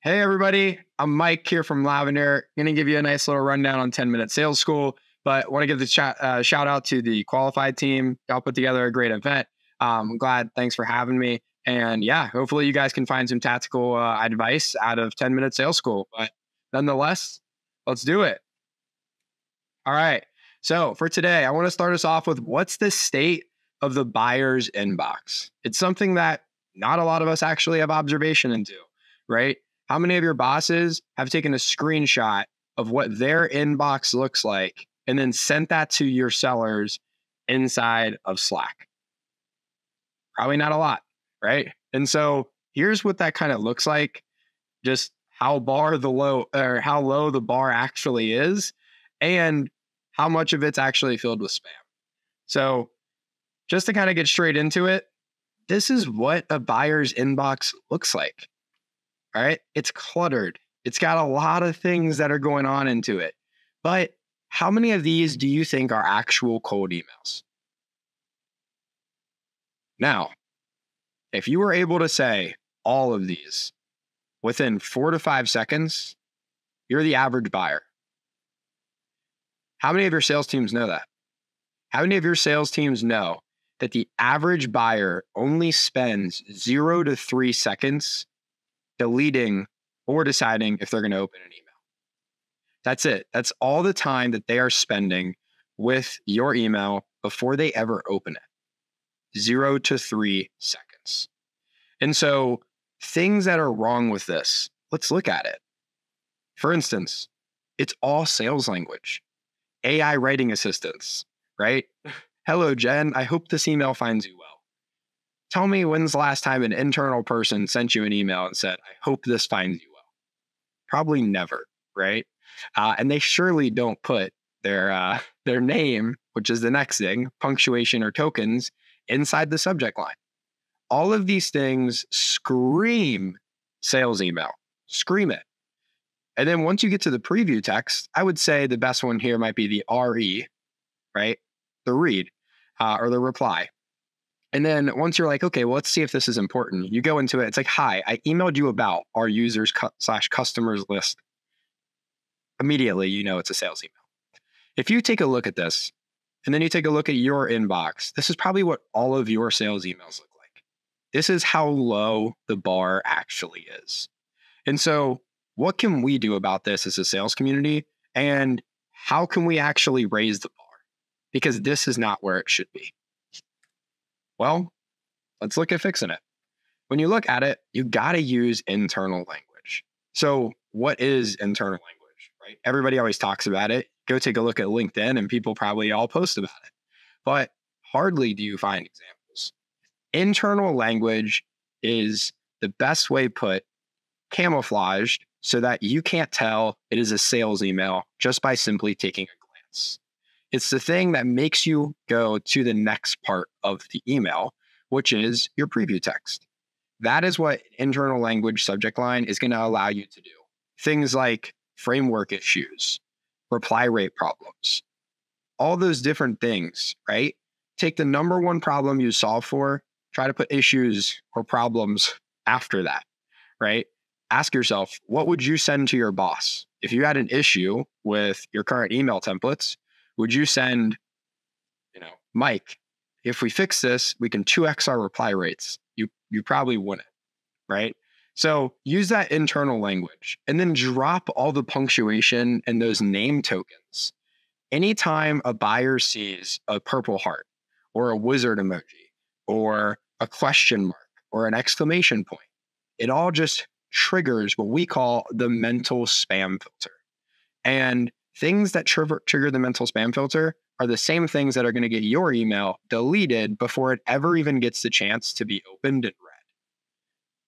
Hey, everybody. I'm Mike here from Lavender. Going to give you a nice little rundown on 10-minute sales school, but want to give the shout out to the qualified team. Y'all put together a great event. I'm glad. Thanks for having me. And yeah, hopefully you guys can find some tactical advice out of 10-minute sales school. But nonetheless, let's do it. All right. So for today, I want to start us off with what's the state of the buyer's inbox? It's something that not a lot of us actually have observation into, right? How many of your bosses have taken a screenshot of what their inbox looks like and then sent that to your sellers inside of Slack? Probably not a lot, right? And so here's what that kind of looks like, just how low the bar actually is and how much of it's actually filled with spam. So just to kind of get straight into it, this is what a buyer's inbox looks like. All right. It's cluttered. It's got a lot of things that are going on into it. But how many of these do you think are actual cold emails? Now, if you were able to say all of these within 4 to 5 seconds, you're the average buyer. How many of your sales teams know that? How many of your sales teams know that the average buyer only spends 0 to 3 seconds deleting or deciding if they're going to open an email? That's it. That's all the time that they are spending with your email before they ever open it. 0 to 3 seconds. And so things that are wrong with this, let's look at it. For instance, it's all sales language, AI writing assistants, right? Hello, Jen. I hope this email finds you well. Tell me when's the last time an internal person sent you an email and said, I hope this finds you well? Probably never, right? And they surely don't put their name, which is the next thing, punctuation or tokens, inside the subject line. All of these things scream sales email. Scream it. And then once you get to the preview text, I would say the best one here might be the RE, right? The read or the reply. And then once you're like, okay, well, let's see if this is important. You go into it. It's like, hi, I emailed you about our users / customers list. Immediately, you know it's a sales email. If you take a look at this and then you take a look at your inbox, this is probably what all of your sales emails look like. This is how low the bar actually is. And so what can we do about this as a sales community? And how can we actually raise the bar? Because this is not where it should be. Well, let's look at fixing it. When you look at it, you got to use internal language. So what is internal language, right? Everybody always talks about it. Go take a look at LinkedIn and people probably all post about it. But hardly do you find examples. Internal language is the best way put, camouflaged so that you can't tell it is a sales email just by simply taking a glance. It's the thing that makes you go to the next part of the email, which is your preview text. That is what internal language subject line is going to allow you to do. Things like framework issues, reply rate problems, all those different things, right? Take the number one problem you solve for, try to put issues or problems after that, right? Ask yourself, what would you send to your boss? If you had an issue with your current email templates, would you send, Mike, if we fix this, we can 2x our reply rates? You probably wouldn't, right? So use that internal language and then drop all the punctuation and those name tokens. Anytime a buyer sees a purple heart or a wizard emoji or a question mark or an exclamation point, it all just triggers what we call the mental spam filter. And things that trigger the mental spam filter are the same things that are going to get your email deleted before it ever even gets the chance to be opened and read.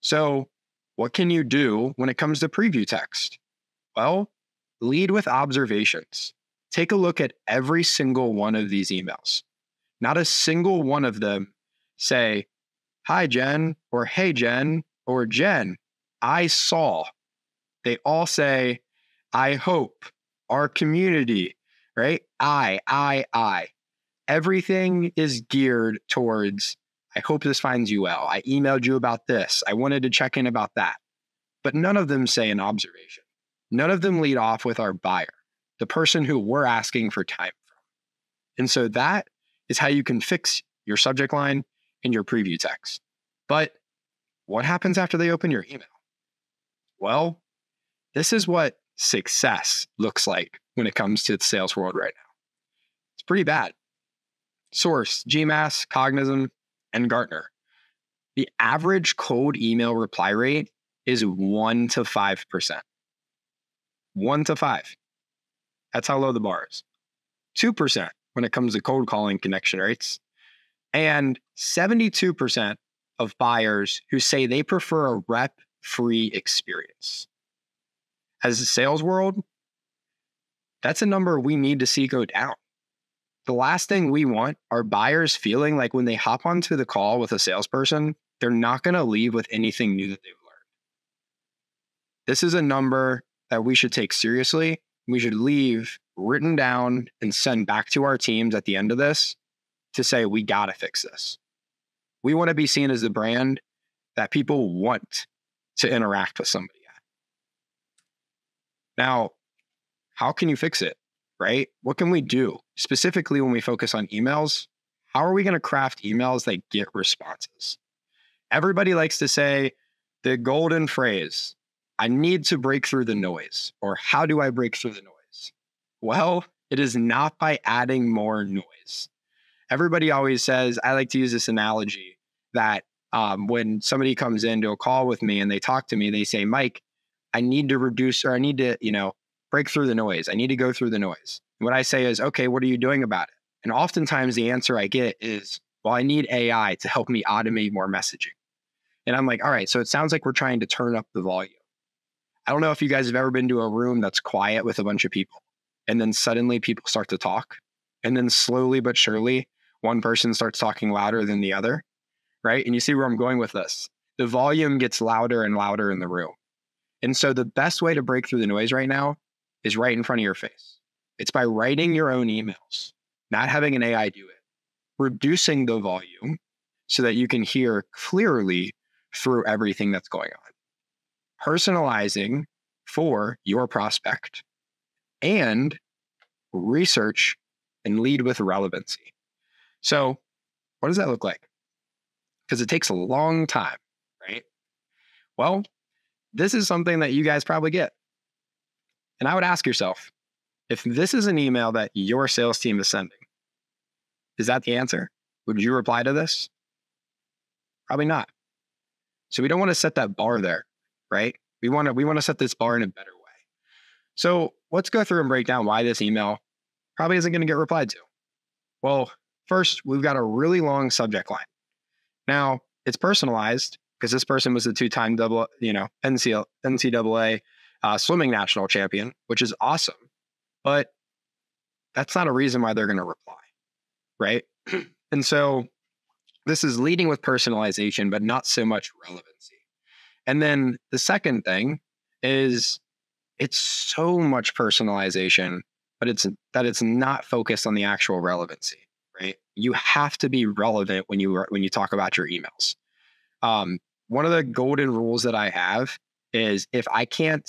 So what can you do when it comes to preview text? Well, lead with observations. Take a look at every single one of these emails. Not a single one of them say, hi, Jen, or hey, Jen, or Jen, I saw. They all say, I hope, our community, right? I. Everything is geared towards, I hope this finds you well. I emailed you about this. I wanted to check in about that. but none of them say an observation. None of them lead off with our buyer, the person who we're asking for time from. And so that is how you can fix your subject line and your preview text. But what happens after they open your email? Well, this is what success looks like when it comes to the sales world right now. It's pretty bad. Source, GMass, Cognism, and Gartner. The average cold email reply rate is 1 to 5%. 1 to 5. That's how low the bar is. 2% when it comes to cold calling connection rates. And 72% of buyers who say they prefer a rep-free experience. As a sales world, that's a number we need to see go down. The last thing we want are buyers feeling like when they hop onto the call with a salesperson, they're not going to leave with anything new that they've learned. This is a number that we should take seriously. We should leave written down and send back to our teams at the end of this to say, we got to fix this. We want to be seen as the brand that people want to interact with somebody at. Now, how can you fix it, right? What can we do? Specifically, when we focus on emails, how are we going to craft emails that get responses? Everybody likes to say the golden phrase, I need to break through the noise, or how do I break through the noise? Well, it is not by adding more noise. Everybody always says, I like to use this analogy that when somebody comes into a call with me and they talk to me, they say, Mike, I need to reduce, or I need to, break through the noise. I need to go through the noise. And what I say is, okay, what are you doing about it? And oftentimes the answer I get is, well, I need AI to help me automate more messaging. And I'm like, all right, so it sounds like we're trying to turn up the volume. I don't know if you guys have ever been to a room that's quiet with a bunch of people, and then suddenly people start to talk. And then slowly but surely, one person starts talking louder than the other, right? And you see where I'm going with this. The volume gets louder and louder in the room. And so the best way to break through the noise right now is right in front of your face. It's by writing your own emails, not having an AI do it, reducing the volume so that you can hear clearly through everything that's going on, personalizing for your prospect, and research and lead with relevancy. So what does that look like? Because it takes a long time, right? Well, this is something that you guys probably get. And I would ask yourself, if this is an email that your sales team is sending, is that the answer? Would you reply to this? Probably not. So we don't want to set that bar there, right? We want to set this bar in a better way. So let's go through and break down why this email probably isn't going to get replied to. Well, first, we've got a really long subject line. Now, it's personalized because this person was the two-time NCAA swimming national champion, which is awesome. But that's not a reason why they're going to reply, right? And so this is leading with personalization, but not so much relevancy. And then the second thing is it's so much personalization, but it's not focused on the actual relevancy, right? You have to be relevant when you talk about your emails. One of the golden rules that I have is if I can't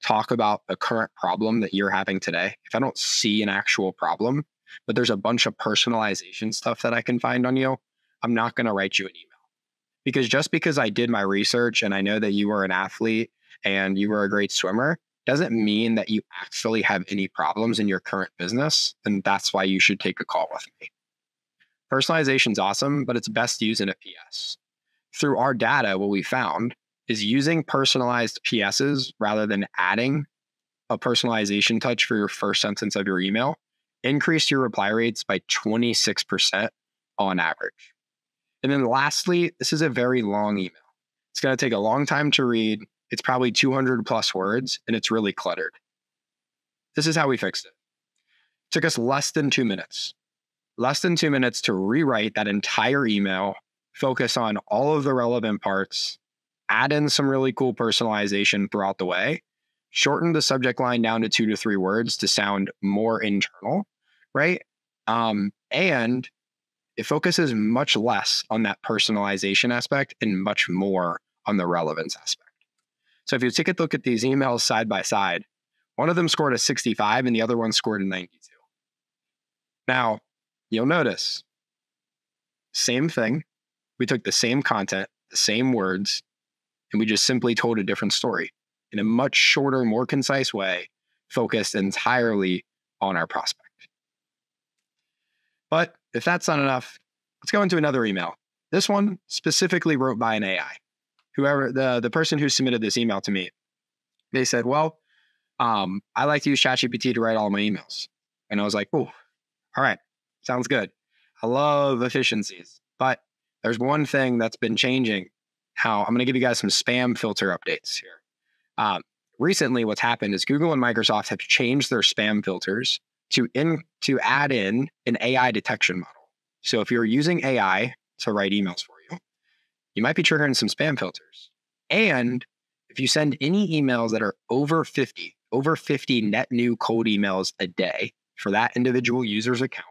talk about the current problem that you're having today, if I don't see an actual problem, but there's a bunch of personalization stuff that I can find on you, I'm not going to write you an email. Because just because I did my research and I know that you were an athlete and you were a great swimmer, doesn't mean that you actually have any problems in your current business. And that's why you should take a call with me. Personalization is awesome, but it's best used in a PS. Through our data, what we found is using personalized PSs rather than adding a personalization touch for your first sentence of your email increased your reply rates by 26% on average. And then lastly, this is a very long email. It's going to take a long time to read. It's probably 200 plus words, and it's really cluttered. This is how we fixed it. It took us less than 2 minutes. Less than 2 minutes to rewrite that entire email, focus on all of the relevant parts, add in some really cool personalization throughout the way, shorten the subject line down to 2 to 3 words to sound more internal, right? And it focuses much less on that personalization aspect and much more on the relevance aspect. So if you take a look at these emails side by side, one of them scored a 65 and the other one scored a 92. Now, you'll notice, same thing. We took the same content, the same words, and we just simply told a different story in a much shorter, more concise way, focused entirely on our prospect. But if that's not enough, let's go into another email. This one specifically wrote by an AI. Whoever, the person who submitted this email to me, they said, well, I like to use ChatGPT to write all my emails. And I was like, oh, all right, sounds good. I love efficiencies, but there's one thing that's been changing. I'm going to give you guys some spam filter updates here. Recently, what's happened is Google and Microsoft have changed their spam filters to add in an AI detection model. So if you're using AI to write emails for you, you might be triggering some spam filters. And if you send any emails that are over 50 net new cold emails a day for that individual user's account,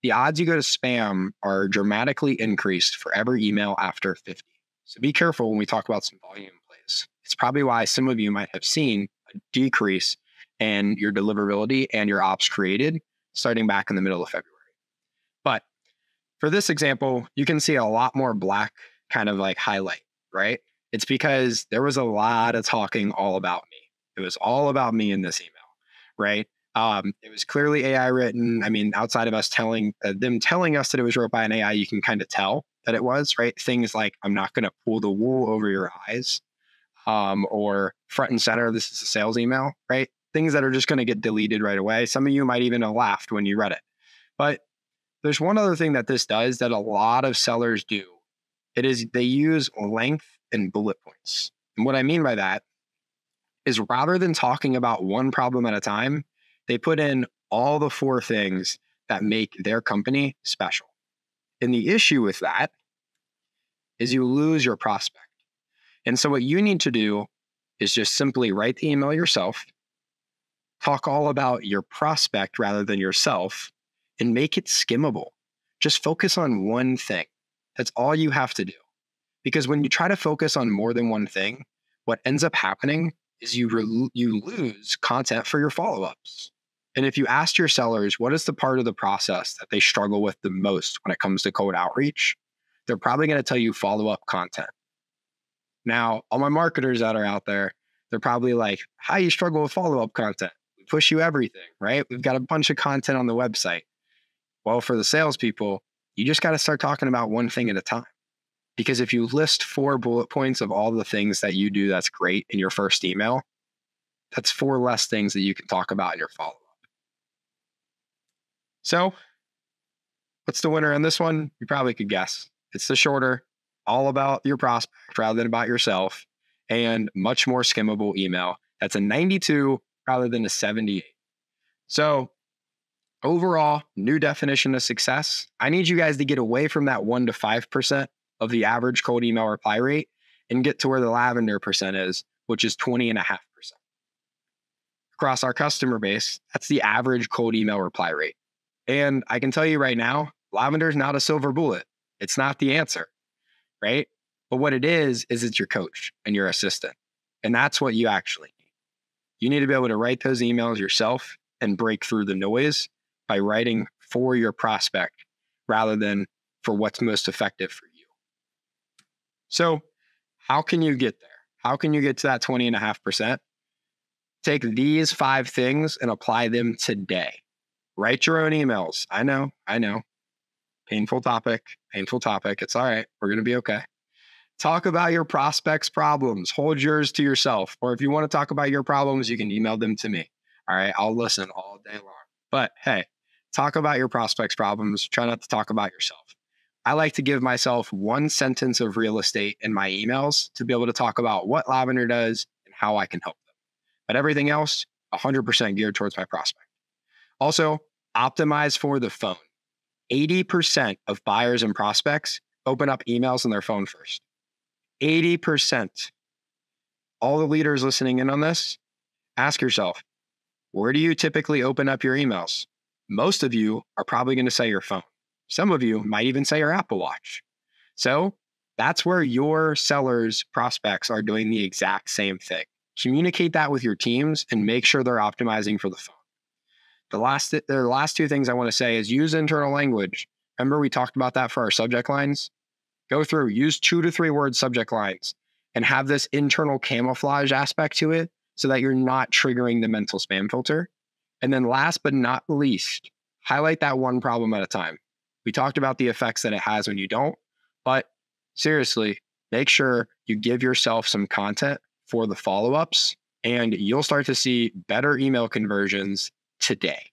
the odds you go to spam are dramatically increased for every email after 50. So be careful when we talk about some volume plays. It's probably why some of you might have seen a decrease in your deliverability and your ops created starting back in the middle of February. But for this example, you can see a lot more black kind of like highlight, right? It's because there was a lot of talking all about me. It was all about me in this email, right? It was clearly AI written. I mean, outside of us telling us that it was wrote by an AI, you can kind of tell that it was, right? Things like, I'm not going to pull the wool over your eyes, or front and center, this is a sales email, right? Things that are just going to get deleted right away. Some of you might even have laughed when you read it. But there's one other thing that this does that a lot of sellers do. It is they use length and bullet points. And what I mean by that is rather than talking about one problem at a time, they put in all the 4 things that make their company special. And the issue with that is you lose your prospect. And so what you need to do is just simply write the email yourself, talk all about your prospect rather than yourself, and make it skimmable. Just focus on one thing. That's all you have to do. Because when you try to focus on more than one thing, what ends up happening is you lose content for your follow-ups. And if you ask your sellers, what is the part of the process that they struggle with the most when it comes to cold outreach, they're probably going to tell you follow-up content. Now, all my marketers that are out there, they're probably like, how you struggle with follow-up content? We push you everything, right? We've got a bunch of content on the website. Well, for the salespeople, you just got to start talking about one thing at a time. Because if you list 4 bullet points of all the things that you do that's great in your first email, that's 4 less things that you can talk about in your follow-up. So what's the winner on this one? You probably could guess. It's the shorter, all about your prospect rather than about yourself, and much more skimmable email. That's a 92 rather than a 78. So overall, new definition of success. I need you guys to get away from that 1 to 5% of the average cold email reply rate and get to where the lavender percent is, which is 20.5%. Across our customer base, that's the average cold email reply rate. And I can tell you right now, lavender is not a silver bullet. It's not the answer, right? But what it is it's your coach and your assistant. And that's what you actually need. You need to be able to write those emails yourself and break through the noise by writing for your prospect rather than for what's most effective for you. So how can you get there? How can you get to that 20.5%? Take these 5 things and apply them today. Write your own emails. I know. Painful topic. It's all right. We're going to be okay. Talk about your prospects' problems. Hold yours to yourself. Or if you want to talk about your problems, you can email them to me. All right. I'll listen all day long. But hey, talk about your prospects' problems. Try not to talk about yourself. I like to give myself 1 sentence of real estate in my emails to be able to talk about what Lavender does and how I can help them. But everything else, 100% geared towards my prospect. Also, optimize for the phone. 80% of buyers and prospects open up emails on their phone first. 80%. All the leaders listening in on this, ask yourself, where do you typically open up your emails? Most of you are probably going to say your phone. Some of you might even say your Apple Watch. So That's where your sellers, prospects are doing the exact same thing. Communicate that with your teams and make sure they're optimizing for the phone. The last two things I want to say is use internal language. Remember, we talked about that for our subject lines? Go through, use 2 to 3 word subject lines and have this internal camouflage aspect to it so that you're not triggering the mental spam filter. And then last but not least, highlight that one problem at a time. We talked about the effects that it has when you don't, but seriously, make sure you give yourself some content for the follow-ups and you'll start to see better email conversions today.